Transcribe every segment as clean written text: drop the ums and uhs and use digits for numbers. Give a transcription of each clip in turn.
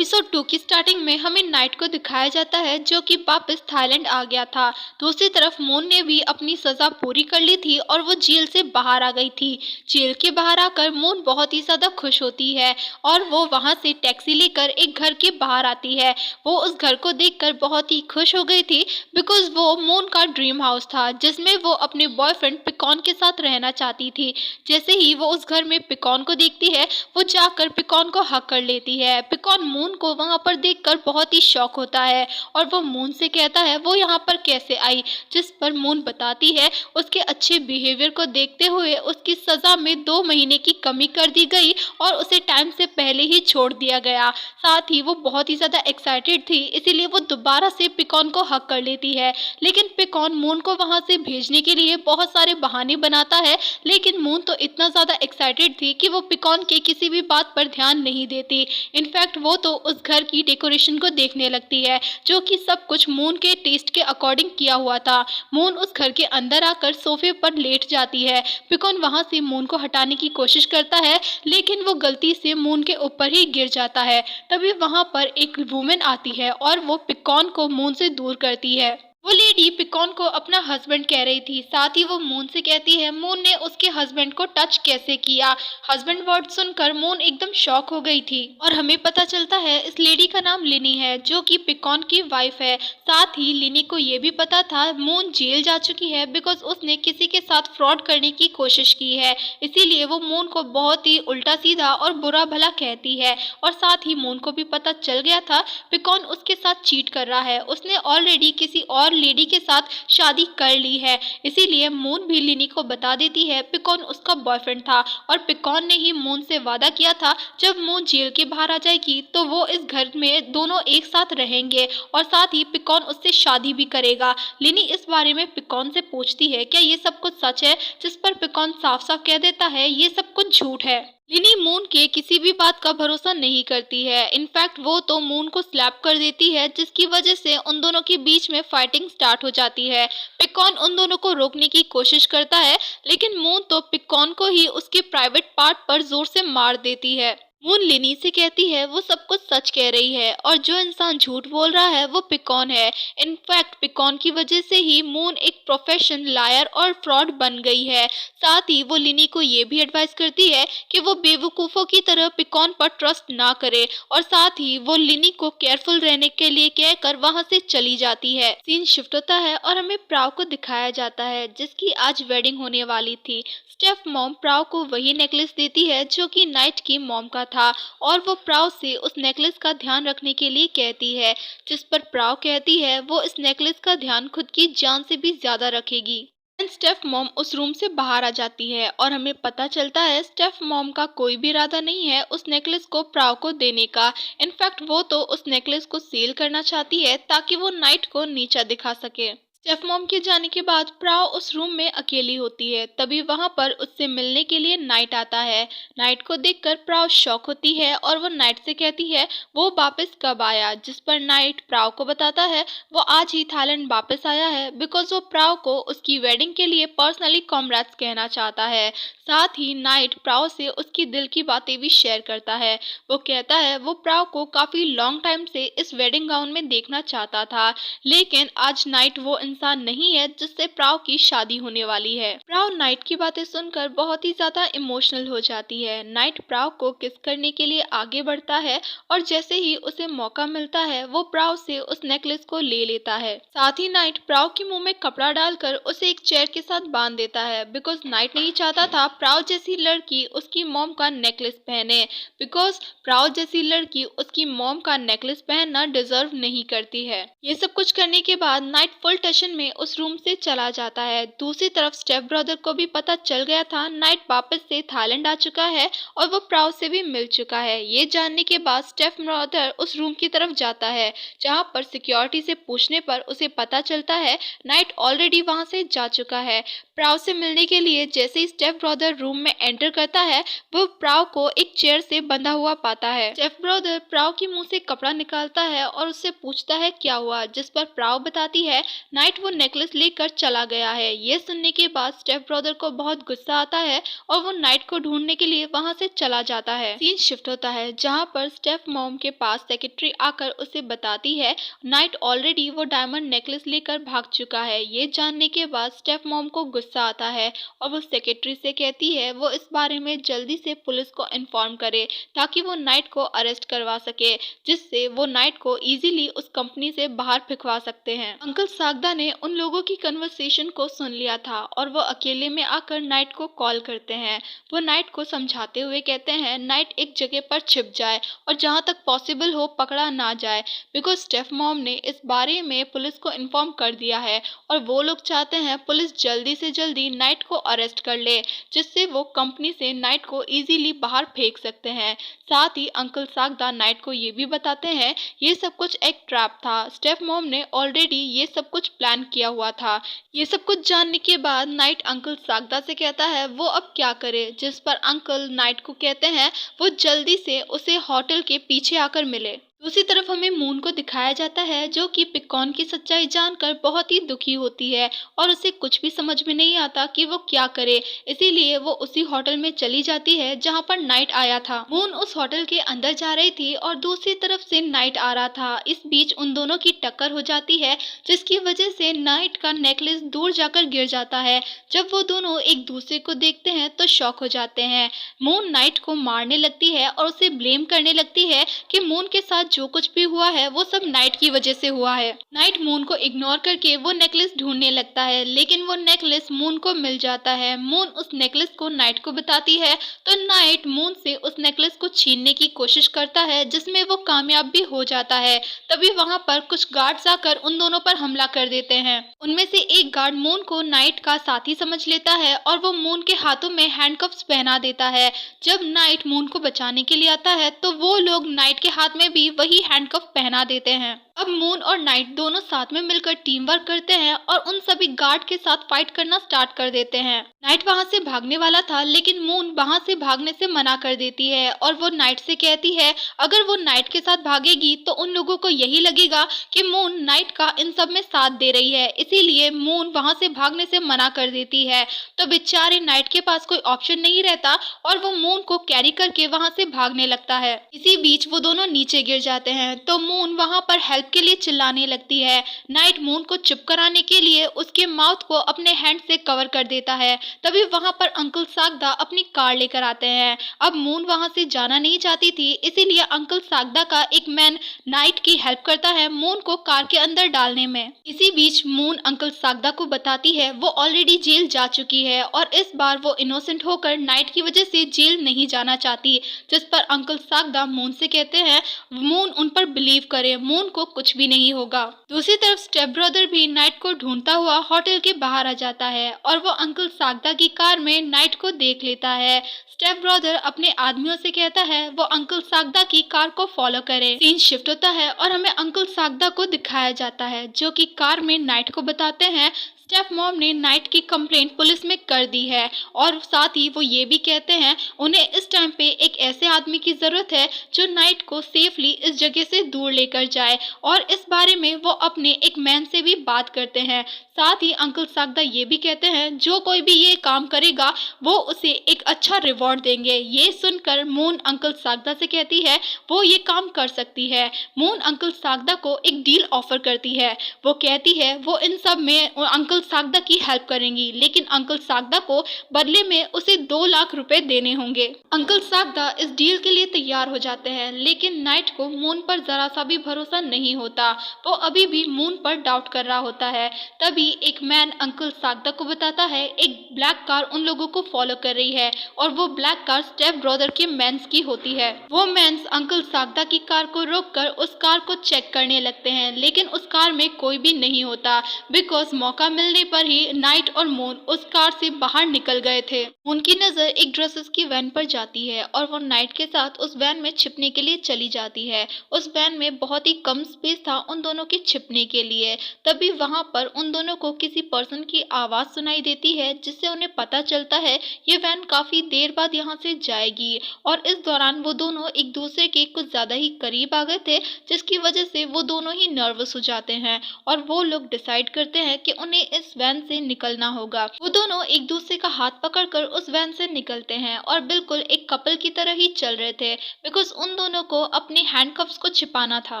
Episode 2 की starting में हमें नाइट को दिखाया जाता है जो कि वापस थाईलैंड आ गया था। दूसरी तरफ मून ने भी अपनी सज़ा पूरी कर ली थी और वो जेल से बाहर आ गई थी। जेल के बाहर आकर मून बहुत ही ज़्यादा खुश होती है और वो वहाँ से टैक्सी लेकर एक घर के बाहर आती है। वो उस घर को देखकर बहुत ही खुश हो गई थी बिकॉज़ वो मून का ड्रीम हाउस था जिसमें वो अपने बॉयफ्रेंड पिकॉन के साथ रहना चाहती थी। जैसे ही वो उस घर में पिकॉन को देखती है, वो जाकर पिकॉन को हग कर लेती है। पिकॉन मून को वहाँ पर देखकर बहुत ही शॉक होता है और वो मून से कहता है वो यहाँ पर कैसे आई, जिस पर मून बताती है उसके अच्छे बिहेवियर को देखते हुए उसकी सज़ा में 2 महीने की कमी कर दी गई और उसे टाइम से पहले ही छोड़ दिया गया। साथ ही वो बहुत ही ज़्यादा एक्साइटेड थी, इसीलिए वो दोबारा से पिकॉन को हग कर लेती है। लेकिन पिकॉन मून को वहाँ से भेजने के लिए बहुत सारे बहाने बनाता है, लेकिन मून तो इतना ज़्यादा एक्साइटेड थी कि वो पिकॉन के किसी भी बात पर ध्यान नहीं देती। इनफैक्ट वो तो उस घर की डेकोरेशन को देखने लगती है जो कि सब कुछ मून के टेस्ट के अकॉर्डिंग किया हुआ था। मून उस घर के अंदर आकर सोफे पर लेट जाती है। पिकॉन वहाँ से मून को हटाने की कोशिश करता है, लेकिन वो गलती से मून के ऊपर ही गिर जाता है। तभी वहाँ पर एक वुमेन आती है और वो पिकॉन को मून से दूर करती है। वो लेडी पिकॉन को अपना हस्बैंड कह रही थी। साथ ही वो मून से कहती है मून ने उसके हस्बैंड को टच कैसे किया। हस्बैंड वर्ड सुनकर मून एकदम शॉक हो गई थी और हमें पता चलता है इस लेडी का नाम लिनी है जो कि पिकॉन की वाइफ है। साथ ही लिनी को ये भी पता था मून जेल जा चुकी है बिकॉज उसने किसी के साथ फ्रॉड करने की कोशिश की है, इसीलिए वो मून को बहुत ही उल्टा सीधा और बुरा भला कहती है। और साथ ही मून को भी पता चल गया था पिकॉन उसके साथ चीट कर रहा है, उसने ऑलरेडी किसी और लेडी के साथ शादी कर ली है। इसीलिए मून भी लिनी को बता देती है पिकॉन उसका बॉयफ्रेंड था और पिकॉन ने ही मून से वादा किया था जब मून जेल के बाहर आ जाएगी तो वो इस घर में दोनों एक साथ रहेंगे और साथ ही पिकॉन उससे शादी भी करेगा। लिनी इस बारे में पिकॉन से पूछती है क्या ये सब कुछ सच है, जिस पर पिकॉन साफ साफ कह देता है ये सब कुछ झूठ है। लिनी मून के किसी भी बात का भरोसा नहीं करती है। इनफैक्ट वो तो मून को स्लैप कर देती है जिसकी वजह से उन दोनों के बीच में फाइटिंग स्टार्ट हो जाती है। पिकॉन उन दोनों को रोकने की कोशिश करता है, लेकिन मून तो पिकॉन को ही उसके प्राइवेट पार्ट पर जोर से मार देती है। मून लिनी से कहती है वो सब कुछ सच कह रही है और जो इंसान झूठ बोल रहा है वो पिकॉन है। इनफैक्ट पिकॉन की वजह से ही मून एक प्रोफेशन लायर और फ्रॉड बन गई है। साथ ही वो लिनी को ये भी एडवाइस करती है कि वो बेवकूफ़ों की तरह पिकॉन पर ट्रस्ट ना करे और साथ ही वो लिनी को केयरफुल रहने के लिए कहकर वहाँ से चली जाती है। सीन शिफ्ट होता है और हमें प्राव को दिखाया जाता है जिसकी आज वेडिंग होने वाली थी। स्टेफ मॉम प्राव को वही नेकलेस देती है जो कि नाइट की मॉम का था और वो प्राव से उस नेकलेस का ध्यान रखने के लिए कहती है, जिस पर प्राव कहती है वो इस नेकलेस का ध्यान खुद की जान से भी ज्यादा रखेगी। स्टेफ मॉम उस रूम से बाहर आ जाती है और हमें पता चलता है स्टेफ मॉम का कोई भी इरादा नहीं है उस नेकलेस को प्राव को देने का। इनफैक्ट वो तो उस नेकलेस को सेल करना चाहती है ताकि वो नाइट को नीचा दिखा सके। स्टेफ मॉम के जाने के बाद प्राव उस रूम में अकेली होती है। तभी वहां पर उससे मिलने के लिए नाइट आता है। नाइट को देखकर प्राव शॉक होती है और वो नाइट से कहती है वो वापस कब आया, जिस पर नाइट प्राव को बताता है वो आज ही थाईलैंड वापस आया है बिकॉज वो प्राव को उसकी वेडिंग के लिए पर्सनली कॉन्ग्रेट्स कहना चाहता है। साथ ही नाइट प्राव से उसकी दिल की बातें भी शेयर करता है। वो कहता है वो प्राव को काफी लॉन्ग टाइम से इस वेडिंग गाउन में देखना चाहता था, लेकिन आज नाइट वो इंसान नहीं है जिससे प्राव की शादी होने वाली है। प्राव नाइट की बातें सुनकर बहुत ही ज्यादा इमोशनल हो जाती है। नाइट प्राव को किस करने के लिए आगे बढ़ता है और जैसे ही उसे मौका मिलता है वो प्राव से उस नेकलेस को ले लेता है। साथ ही नाइट प्राव के मुंह में कपड़ा डालकर उसे एक चेयर के साथ बांध देता है बिकॉज नाइट नहीं चाहता था प्राव जैसी लड़की उसकी मॉम का नेकलेस पहने, बिकॉज प्राव जैसी लड़की उसकी मॉम का नेकलेस पहनना डिजर्व नहीं करती है। ये सब कुछ करने के बाद नाइट फुल टेंशन में उस रूम से चला जाता है। दूसरी तरफ स्टेप ब्रदर को भी पता चल गया था नाइट वापस से थाईलैंड आ चुका है और वो प्राव से भी मिल चुका है। ये जानने के बाद स्टेप ब्रदर उस रूम की तरफ जाता है जहाँ पर सिक्योरिटी से पूछने पर उसे पता चलता है नाइट ऑलरेडी वहाँ से जा चुका है। प्राव से मिलने के लिए जैसे ही स्टेप ब्रदर रूम में एंटर करता है वो प्राव को एक चेयर से बंधा हुआ पाता है। स्टेप ब्रदर प्राव के मुंह से कपड़ा निकालता है और उससे पूछता है क्या हुआ, जिस पर प्राव बताती है नाइट नाइट वो नेकलेस लेकर चला गया है। ये सुनने के बाद स्टेप ब्रदर को बहुत गुस्सा आता है और वो नाइट को ढूंढने के लिए वहां से चला जाता है। सीन शिफ्ट होता है जहां पर स्टेप मॉम के पास सेक्रेटरी आकर उसे बताती है नाइट ऑलरेडी वो डायमंड नेकलेस लेकर भाग चुका है। ये जानने के बाद स्टेप मॉम को गुस्सा आता है और वो सेक्रेटरी से कहती है वो इस बारे में जल्दी से पुलिस को इन्फॉर्म करे ताकि वो नाइट को अरेस्ट करवा सके, जिससे वो नाइट को इजीली उस कंपनी से बाहर फेंकवा सकते हैं। अंकल सागदा ने उन लोगों की कन्वर्सेशन को सुन लिया था और वो अकेले में आकर नाइट को कॉल करते हैं। वो नाइट को समझाते हुए कहते हैं नाइट एक जगह पर छिप जाए और जहां तक पॉसिबल हो पकड़ा ना जाए, बिकॉज स्टेफ मॉम ने इस बारे में पुलिस को इन्फॉर्म कर दिया है और वो लोग चाहते हैं पुलिस जल्दी से जल्दी नाइट को अरेस्ट कर ले, जिससे वो कंपनी से नाइट को इजीली बाहर फेंक सकते हैं। साथ ही अंकल सागदा नाइट को ये भी बताते हैं ये सब कुछ एक ट्रैप था, स्टेफ मॉम ने ऑलरेडी ये सब कुछ प्लान किया हुआ था। ये सब कुछ जानने के बाद नाइट अंकल सागदा से कहता है वो अब क्या करे, जिस पर अंकल नाइट को कहते हैं वो जल्दी से उसे होटल के पीछे आकर मिले। दूसरी तरफ हमें मून को दिखाया जाता है जो कि पिकॉन की सच्चाई जानकर बहुत ही दुखी होती है और उसे कुछ भी समझ में नहीं आता कि वो क्या करे, इसीलिए वो उसी होटल में चली जाती है जहां पर नाइट आया था। मून उस होटल के अंदर जा रही थी और दूसरी तरफ से नाइट आ रहा था। इस बीच उन दोनों की टक्कर हो जाती है जिसकी वजह से नाइट का नेकलेस दूर जाकर गिर जाता है। जब वो दोनों एक दूसरे को देखते हैं तो शॉक हो जाते हैं। मून नाइट को मारने लगती है और उसे ब्लेम करने लगती है कि मून के साथ जो कुछ भी हुआ है वो सब नाइट की वजह से हुआ है। नाइट मून को इग्नोर करके वो नेकलेस ढूंढने लगता है, लेकिन वो नेकलेस मून को मिल जाता है। मून उस नेकलेस को नाइट को बताती है तो नाइट मून से उस नेकलेस को छीनने की कोशिश करता है, जिसमें वो कामयाब भी हो जाता है। तभी वहां पर कुछ गार्ड्स आकर उन दोनों पर हमला कर देते हैं। उनमें से एक गार्ड मून को नाइट का साथी समझ लेता है और वो मून के हाथों में हैंडकफ्स पहना देता है। जब नाइट मून को बचाने के लिए आता है तो वो लोग नाइट के हाथ में भी वही हैंडकफ पहना देते हैं। अब मून और नाइट दोनों साथ में मिलकर टीम वर्क करते हैं और उन सभी गार्ड के साथ फाइट करना स्टार्ट कर देते हैं। नाइट वहां से भागने वाला था, लेकिन मून वहां से भागने से मना कर देती है और वो नाइट से कहती है अगर वो नाइट के साथ भागेगी तो उन लोगों को यही लगेगा कि मून नाइट का इन सब में साथ दे रही है, इसीलिए मून वहां से भागने से मना कर देती है। तो बेचारे नाइट के पास कोई ऑप्शन नहीं रहता और वो मून को कैरी करके वहां से भागने लगता है। इसी बीच वो दोनों नीचे गिर जाते हैं तो मून वहां पर हेल्प के लिए चिल्लाने लगती है। नाइट मून को चुप कराने के लिए उसके माउथ को अपने हैंड से कवर कर देता है। तभी वहां पर अंकल सागदा अपनी कार लेकर आते हैं। अब मून वहां से जाना नहीं चाहती थी, इसीलिए अंकल सागदा का एक मैन नाइट की हेल्प करता है मून को कार के अंदर डालने में। इसी बीच मून अंकल सागदा को बताती है वो ऑलरेडी जेल जा चुकी है और इस बार वो इनोसेंट होकर नाइट की वजह से जेल नहीं जाना चाहती, जिस पर अंकल सागदा मून से कहते हैं मून उन पर बिलीव करे, मून को कुछ भी नहीं होगा। दूसरी तरफ स्टेप ब्रदर भी नाइट को ढूंढता हुआ होटल के बाहर आ जाता है और वो अंकल सागदा की कार में नाइट को देख लेता है। स्टेप ब्रदर अपने आदमियों से कहता है वो अंकल सागदा की कार को फॉलो करे। सीन शिफ्ट होता है और हमें अंकल सागदा को दिखाया जाता है जो कि कार में नाइट को बताते हैं स्टेप मॉम ने नाइट की कंप्लेंट पुलिस में कर दी है और साथ ही वो ये भी कहते हैं उन्हें इस टाइम पे एक ऐसे आदमी की जरूरत है जो नाइट को सेफली इस जगह से दूर लेकर जाए, और इस बारे में वो अपने एक मैन से भी बात करते हैं। साथ ही अंकल सागदा ये भी कहते हैं जो कोई भी ये काम करेगा वो उसे एक अच्छा रिवॉर्ड देंगे। ये सुनकर मून अंकल सागदा से कहती है वो ये काम कर सकती है। मून अंकल सागदा को एक डील ऑफर करती है। वो कहती है वो इन सब में अंकल सागदा की हेल्प करेंगी, लेकिन अंकल सागदा को बदले में उसे 2 लाख रुपए देने होंगे। अंकल सागदा इस डील के लिए तैयार हो जाते हैं, लेकिन नाइट को मून पर जरा सा भी भरोसा नहीं होता। वो अभी भी मून पर डाउट कर रहा होता है। तभी एक मैन अंकल सागदा को बताता है एक ब्लैक कार उन लोगों को फॉलो कर रही है और वो ब्लैक कार स्टेप ब्रदर के मैंस की होती है। वो मैंस अंकल सागदा की कार को रोककर उस कार को चेक करने लगते हैं, लेकिन उस कार में कोई भी नहीं होता, बिकॉज मौका मिलने निकलने पर ही नाइट और मून उस कार से बाहर निकल गए थे। उनकी नज़र एक ड्रेसेस की वैन पर जाती है और वो नाइट के साथ उस वैन में छिपने के लिए चली जाती है। उस वैन में बहुत ही कम स्पेस था उन दोनों के छिपने के लिए। तभी वहां पर उन दोनों को किसी पर्सन की आवाज़ सुनाई देती है, जिससे उन्हें पता चलता है ये वैन काफ़ी देर बाद यहाँ से जाएगी। और इस दौरान वो दोनों एक दूसरे के कुछ ज़्यादा ही करीब आ गए थे, जिसकी वजह से वो दोनों ही नर्वस हो जाते हैं और वो लोग डिसाइड करते हैं कि उन्हें इस वैन से निकलना होगा। वो दोनों एक दूसरे का हाथ पकड़कर उस वैन से निकलते हैं और बिल्कुल एक कपल की तरह ही चल रहे थे, बिकॉज उन दोनों को अपने हैंडकफ्स को छिपाना था।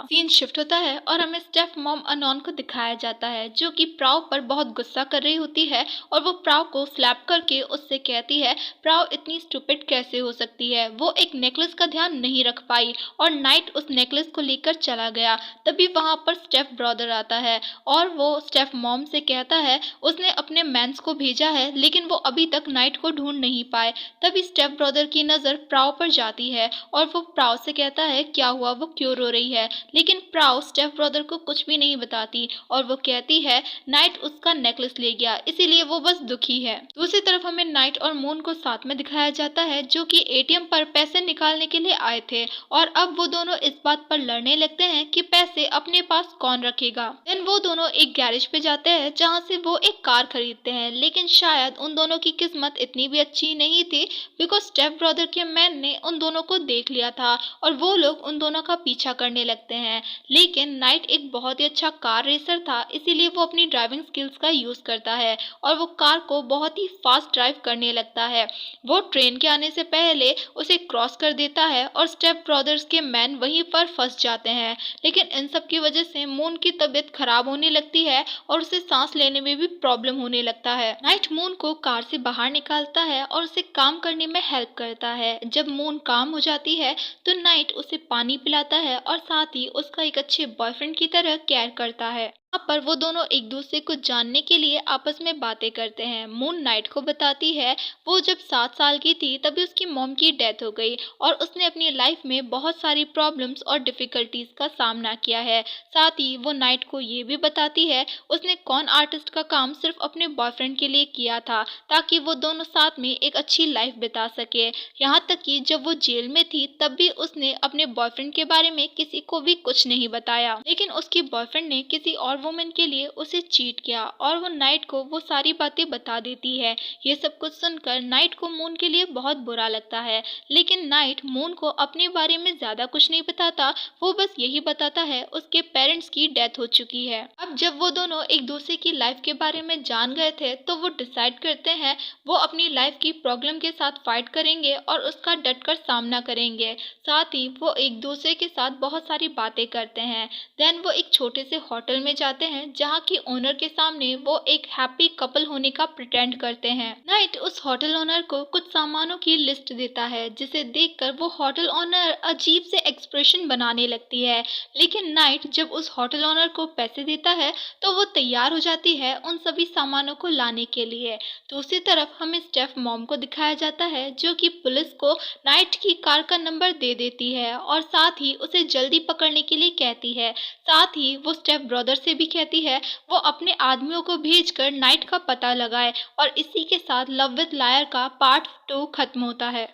सीन शिफ्ट होता है और हमें स्टेफ मॉम अनोन को दिखाया जाता है, जो कि प्राव पर बहुत गुस्सा कर रही होती है और वो प्राव को स्लैप करके उससे कहती है प्राव इतनी स्टूपिड कैसे हो सकती है। वो एक नेकलेस का ध्यान नहीं रख पाई और नाइट उस नेकलेस को लेकर चला गया। तभी वहां पर स्टेफ ब्रदर आता है और वो स्टेफ मॉम से कहता है उसने अपने मैंस को भेजा है, लेकिन वो अभी तक नाइट को ढूंढ नहीं पाए। तभी स्टेफ ब्रदर की नज़र प्राव पर जाती है और वो प्राव से कहता है क्या हुआ, वो क्यों रो रही है। लेकिन प्राव स्टेफ ब्रदर को कुछ भी नहीं बताती और वो कहती है नाइट उसका नेकलेस ले गया, इसीलिए वो बस दुखी है। दूसरी तरफ हमें नाइट और मून को साथ में दिखाया जाता है, जो कि एटीएम पर पैसे निकालने के लिए आए थे और अब वो दोनों इस बात पर लड़ने लगते हैं कि पैसे अपने पास कौन रखेगा। देन वो दोनों एक गैरेज पे जाते हैं जहाँ से वो एक कार खरीदते हैं, लेकिन शायद उन दोनों की किस्मत इतनी भी अच्छी नहीं थी, बिकॉज स्टेप ब्रदर के मैन ने उन दोनों को देख लिया था और वो लोग उन दोनों का पीछा करने लगते हैं। लेकिन नाइट एक बहुत ही अच्छा कार रेसर था, इसीलिए वो अपनी ड्राइविंग स्किल्स का यूज करता है और वो कार को बहुत ही फास्ट ड्राइव करने लगता है। वो ट्रेन के आने से पहले उसे क्रॉस कर देता है और स्टेप ब्रदर्स के मैन वहीं पर फंस जाते हैं। लेकिन इन सब की वजह से मून की तबीयत खराब होने लगती है और उसे सांस लेने में भी प्रॉब्लम होने लगता है। नाइट मून को कार से बाहर निकालता है और उसे काम करने में हेल्प करता है। जब मून काम हो जाती है तो नाइट उसे पानी पिलाता है और साथ ही उसका एक अच्छे बॉयफ्रेंड की तरह केयर करता है। यहाँ पर वो दोनों एक दूसरे को जानने के लिए आपस में बातें करते हैं। मून नाइट को बताती है वो जब 7 साल की थी तभी उसकी मॉम की डेथ हो गई और उसने अपनी लाइफ में बहुत सारी प्रॉब्लम्स और डिफ़िकल्टीज का सामना किया है। साथ ही वो नाइट को ये भी बताती है उसने कौन आर्टिस्ट का काम सिर्फ अपने बॉयफ्रेंड के लिए किया था, ताकि वो दोनों साथ में एक अच्छी लाइफ बिता सके। यहाँ तक कि जब वो जेल में थी तब भी उसने अपने बॉयफ्रेंड के बारे में किसी को भी कुछ नहीं बताया, लेकिन उसकी बॉयफ्रेंड ने किसी और वुमेन के लिए उसे चीट किया और वो नाइट को वो सारी बातें बता देती है। ये सब कुछ सुनकर नाइट को मून के लिए बहुत बुरा लगता है, लेकिन नाइट मून को अपने बारे में ज्यादा कुछ नहीं बताता। वो बस यही बताता है उसके पेरेंट्स की डेथ हो चुकी है। अब जब वो दोनों एक दूसरे की लाइफ के बारे में जान गए थे तो वो डिसाइड करते हैं वो अपनी लाइफ की प्रॉब्लम के साथ फाइट करेंगे और उसका डटकर सामना करेंगे। साथ ही वो एक दूसरे के साथ बहुत सारी बातें करते हैं। देन वो एक छोटे से होटल में जाते हैं जहाँ की ओनर के सामने वो एक हैप्पी कपल होने का प्रिटेंड करते हैं। नाइट उस होटल ओनर को कुछ सामानों की लिस्ट देता है, जिसे देखकर वो होटल ओनर अजीब से एक्सप्रेशन बनाने लगती है। लेकिन नाइट जब उस होटल ओनर को पैसे देता है तो वो तैयार हो जाती है उन सभी सामानों को लाने के लिए। दूसरी तरफ हमें स्टेफ मॉम को दिखाया जाता है, जो कि पुलिस को नाइट की कार का नंबर दे देती है और साथ ही उसे जल्दी पकड़ने के लिए कहती है। साथ ही वो स्टेफ ब्रदर से भी कहती है वो अपने आदमियों को भेजकर नाइट का पता लगाए। और इसी के साथ लव विद लायर का पार्ट 2 खत्म होता है।